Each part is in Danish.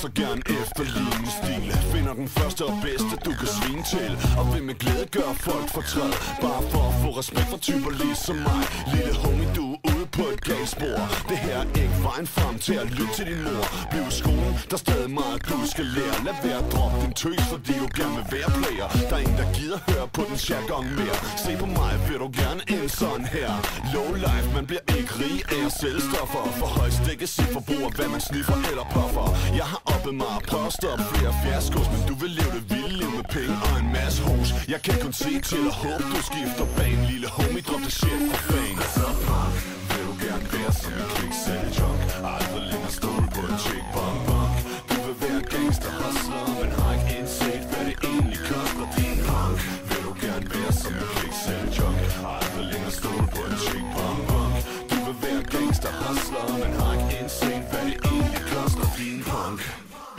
så gerne efterligne stil. Finder den første og bedste du kan svine til, og vil med glæde gøre folk fortræd, bare for at få respekt for typer ligesom mig. Lille homie, du er ude på et galt spor. Det her er ikke vejen frem til at lytte til din mor. Bliv i skolen, der er stadig meget du skal lære. Lad være at droppe din tøs, fordi du gerne vil være player. Der er ingen der gider høre på den jargon mere. Se på mig, vil du gerne en sådan her. Low life, man bliver ikke rig af selvstoffer. For højst ikke sit forbrug af hvad man sniffer eller puffer. Jeg har oppet mig og prøvet at stoppe flere fiaskos, men du vil leve det vilde liv med penge og en masse hos. Jeg kan kun se til og håbe du skifter bane. Lille homie, drop det shit for fame. Så punk, vil du gerne være som en kviksælgerjunk. Aldrig længere stole på en chick bong bong. Du vil være gangster hustler, men har ikke indset hvad det egentlig koster. Din punk, vil du gerne være som en kviksælgerjunk. Aldrig længere stole på en chick bong bong. Du vil være gangster hustler, men har ikke indset hvad det egentlig koster. Din punk.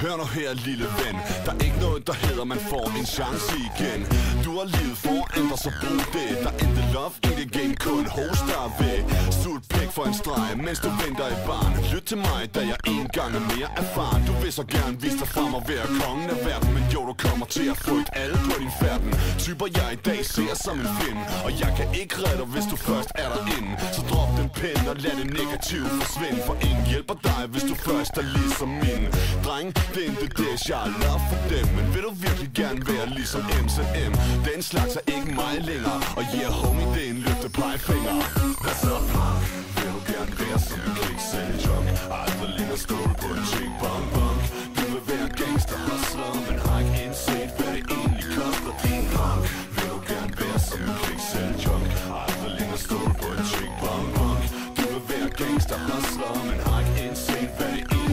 Hør nu her, lille ven. Der er ikke noget, der hedder, man får en chance igen. Du har livet foran dig, så brug det. Der er intet love i det game, kun host der ved. Sult pæk for en streg, mens du venter i barn. Lyt til mig, da jeg en gang er mere erfaren. Du vil så gerne vise dig frem og være kongen af verden, men jo, du kommer til at frygte alle på din færden. Typer jeg i dag ser som en film, og jeg kan ikke redde dig, hvis du først er derinde. Så drop den pen og lad det negative forsvinde, for ingen hjælper dig, hvis du først er ligesom min dreng. Det er ikke det, jeg har love for dem, men vil du virkelig gerne være ligesom M&M? Den slags er ikke mig længere, og yeah homie, det er en løfte pegefinger. Hvad så punk? Vil du gerne være som en kviksælgerjunk? Aldrig længere stole på en chick bong bong. Du vil være gangster hustler, men har ikke indset hvad det egentlig koster. Din punk. Vil du gerne være som en kviksælgerjunk? Aldrig længere stole på en chick bong bong. Du vil være gangster hustler, men har ikke indset hvad det egentlig